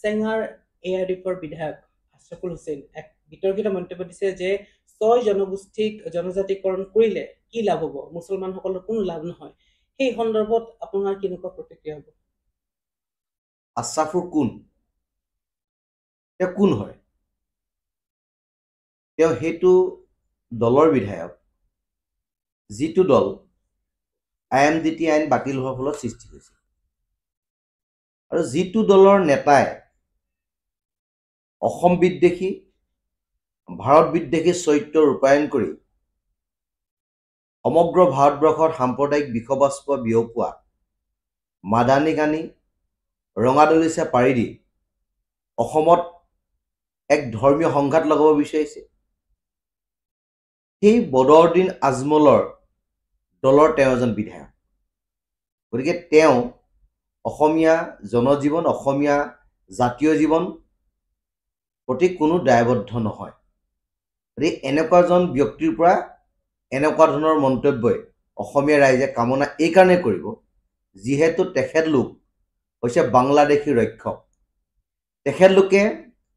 চেঙাৰ এআৰডিএফৰ বিধায়ক আশৰাফুল হুছেইন এক বিতৰ্কিত মন্তব্য দিছে যে ৬ জনগোষ্ঠীক জনজাতিকৰণ কৰিলে কি লাভ হ'ব, মুছলমানসকলৰ কোনো লাভ নহয়। সেই সন্দৰ্ভত আপোনাৰ কেনেকুৱা প্ৰতিক্ৰিয়া হ'ব? আশৰাফুল কোন? তেওঁ কোন হয়? তেওঁ সেইটো দলৰ বিধায়ক যিটো দল IMDT আইন বাতিল হোৱাৰ ফলত সৃষ্টি হৈছিল, আৰু যিটো দলৰ নেতাই অসম বিদ্বেষী ভাৰত বিদ্বেষী চৰিত্ৰ ৰূপায়ণ কৰি সমগ্ৰ ভাৰতবৰ্ষত সাম্প্ৰদায়িক বিষবাষ্প বিয়পোৱা মাদানী কানি ৰঙা দলিচা পাৰি দি অসমত এক ধৰ্মীয় সংঘাত লগাব বিচাৰিছে। সেই বদৰুদ্দিন আজমলৰ দলৰ তেওঁ এজন বিধায়ক। গতিকে তেওঁ অসমীয়া জনজীৱন অসমীয়া জাতীয় জীৱন প্ৰতি কোনো দায়বদ্ধ নহয়। গতিকে এনেকুৱা এজন ব্যক্তিৰ পৰা এনেকুৱা ধৰণৰ মন্তব্যই অসমীয়া ৰাইজে কামনা এইকাৰণে কৰিব যিহেতু তেখেতলোক হৈছে বাংলাদেশী ৰক্ষক। তেখেতলোকে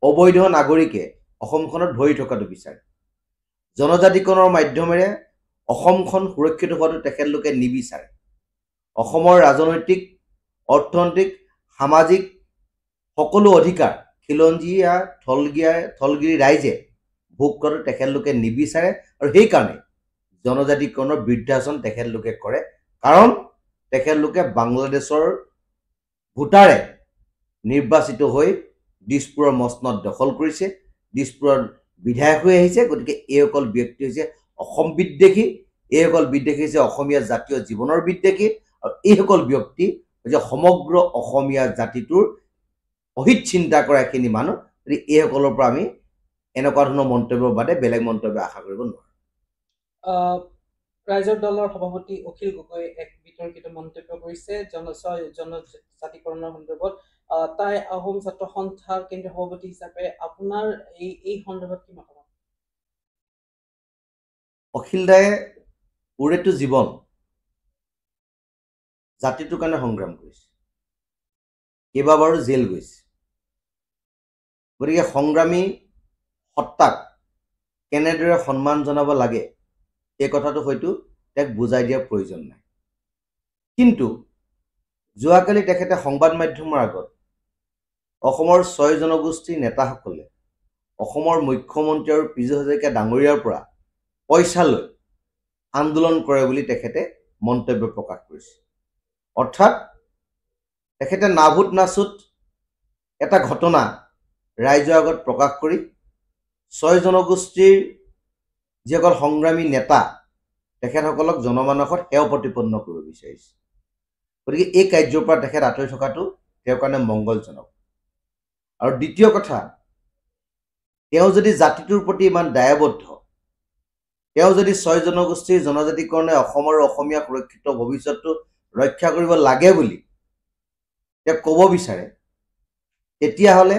অবৈধ নাগৰিকে অসমখনত ভৰি থকাটো বিচাৰে। জনজাতিকৰণৰ মাধ্যমেৰে অসমখন সুৰক্ষিত হোৱাটো তেখেতলোকে নিবিচাৰে। অসমৰ ৰাজনৈতিক অৰ্থনৈতিক সামাজিক সকলো অধিকাৰ খিলঞ্জীয়া থলগিৰি ৰাইজে ভোগ কৰাটো তেখেতলোকে নিবিচাৰে, আৰু সেইকাৰণে জনজাতিকৰণৰ বৃদ্ধাচৰণ তেখেতলোকে কৰে। কাৰণ তেখেতলোকে বাংলাদেশৰ ভোটাৰে নিৰ্বাচিত হৈ দিছপুৰৰ মসনদ দখল কৰিছে, দিছপুৰৰ বিধায়ক হৈ আহিছে। গতিকে এইসকল ব্যক্তি হৈছে অসম বিদ্বেষী, এইসকল বিদ্বেষী হৈছে অসমীয়া জাতীয় জীৱনৰ বিদ্বেষী, আৰু এইসকল ব্যক্তি হৈছে সমগ্ৰ অসমীয়া জাতিটোৰ অহিত চিন্তা কৰা এখিনি মানুহ। গতিকে এইসকলৰ পৰা আমি এনেকুৱা ধৰণৰ মন্তব্যৰ বাদে বেলেগ মন্তব্য আশা কৰিব নোৱাৰোঁ। ৰাইজৰ দলৰ সভাপতি অখিল গগৈ এক বিতৰ্কিত মন্তব্য কৰিছে জনজাতিকৰণৰ সন্দৰ্ভত। তাই আহোম ছাত্ৰ সন্থাৰ কেন্দ্ৰীয় সভাপতি হিচাপে আপোনাৰ এই সন্দৰ্ভত কি মতামত? অখিল দায়ে ওৰেটো জীৱন জাতিটোৰ কাৰণে সংগ্ৰাম কৰিছে, কেইবাবাৰো জেল গৈছে। গতিকে সংগ্ৰামী সত্তাক কেনেদৰে সন্মান জনাব লাগে এই কথাটো হয়তো তেওঁক বুজাই দিয়াৰ প্ৰয়োজন নাই। কিন্তু যোৱাকালি তেখেতে সংবাদ মাধ্যমৰ আগত অসমৰ ৬ জনগোষ্ঠীৰ নেতাসকলে অসমৰ মুখ্যমন্ত্ৰী আৰু পীযুষ হাজৰিকা ডাঙৰীয়াৰ পৰা পইচা লৈ আন্দোলন কৰে বুলি তেখেতে মন্তব্য প্ৰকাশ কৰিছে। অৰ্থাৎ তেখেতে নাভূত নাচুত এটা ঘটনা ৰাইজৰ আগত প্ৰকাশ কৰি ৬ জনগোষ্ঠীৰ যিসকল সংগ্ৰামী নেতা তেখেতসকলক জনমানসত সেৱ প্ৰতিপন্ন কৰিব বিচাৰিছে। গতিকে এই কাৰ্যৰ পৰা তেখেত আঁতৰি থকাটো তেওঁৰ কাৰণে মংগলজনক। আৰু দ্বিতীয় কথা, তেওঁ যদি জাতিটোৰ প্ৰতি ইমান দায়বদ্ধ, তেওঁ যদি ৬ জনগোষ্ঠীৰ জনজাতিকৰণে অসমৰ অসমীয়া সুৰক্ষিত ভৱিষ্যতটো ৰক্ষা কৰিব লাগে বুলি তেওঁ ক'ব বিচাৰে, তেতিয়াহ'লে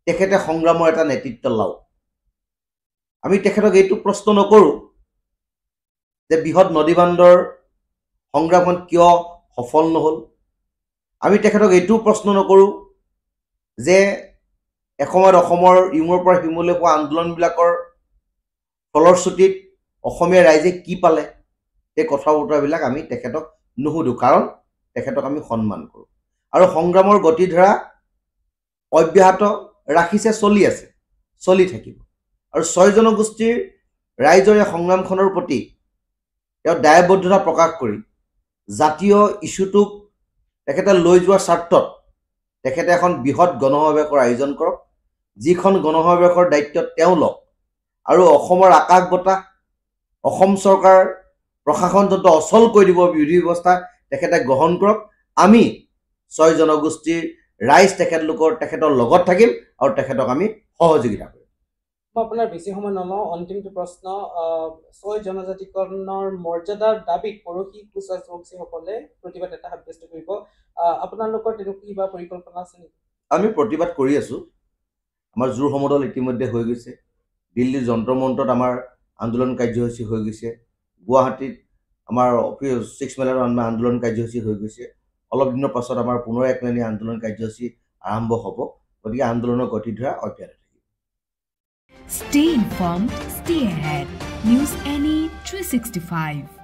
তেখেতে সংগ্ৰামৰ এটা নেতৃত্ব লওক। আমি তেখেতক এইটো প্ৰশ্ন নকৰোঁ যে বৃহৎ নদীবান্ধৰ সংগ্ৰামখন কিয় সফল নহ'ল। আমি তেখেতক এইটোও প্ৰশ্ন নকৰোঁ যে এসময়ত অসমৰ ইমূৰৰ পৰা সিমূৰলৈ হোৱা আন্দোলনবিলাকৰ ফলশ্ৰুতিত অসমীয়া ৰাইজে কি পালে। এই কথা বতৰাবিলাক আমি তেখেতক নুসুধোঁ, কাৰণ তেখেতক আমি সন্মান কৰোঁ। আৰু সংগ্ৰামৰ গতিধাৰা অব্যাহত ৰাখিছে, চলি আছে, চলি থাকিব। আৰু ৬ জনগোষ্ঠীৰ ৰাইজৰ এই সংগ্ৰামখনৰ প্ৰতি তেওঁ দায়বদ্ধতা প্ৰকাশ কৰি জাতীয় ইছ্যুটোক তেখেতে লৈ যোৱাৰ স্বাৰ্থত তেখেতে এখন বৃহৎ গণসমাৱেশৰ আয়োজন কৰক, যিখন গণসমাৱেশৰ দায়িত্ব তেওঁ লওক, আৰু অসমৰ আকাশ বতাহ অসম চৰকাৰ প্ৰশাসনতন্ত্ৰ অচল কৰি দিব বিৰোধী ব্যৱস্থা তেখেতে গ্ৰহণ কৰক। আমি ৬ জনগোষ্ঠীৰ ৰাইজ তেখেতৰ লগত থাকিম আৰু তেখেতক আমি সহযোগিতা কৰিম। মই আপোনাৰ বেছি সময় নলওঁ, অন্তিমটো প্ৰশ্ন। ৬ জনজাতিকৰণৰ মৰ্যাদাৰ দাবীত পৰহি কোচ ৰাজবংশীসকলে প্ৰতিবাদ এটা সাব্যস্ত কৰিব। আপোনালোকৰ তেনেকুৱা কিবা পৰিকল্পনা আছে নেকি? আমি প্ৰতিবাদ কৰি আছোঁ। আমাৰ জোৰ সমদল ইতিমধ্যে হৈ গৈছে। দিল্লীৰ যন্ত্ৰ মন্ত্ৰত আমাৰ আন্দোলন কাৰ্যসূচী হৈ গৈছে। গুৱাহাটীত আমাৰ 6 মেলত আমাৰ আন্দোলন কাৰ্যসূচী হৈ গৈছে। অলপ দিনৰ পাছত আমাৰ পুনৰ একলানি আন্দোলন কাৰ্যসূচী আৰম্ভ হ'ব গতিকে আন্দোলনৰ গতি ধৰা অব্যাহত থাকিব Stay informed, stay ahead. News Any 365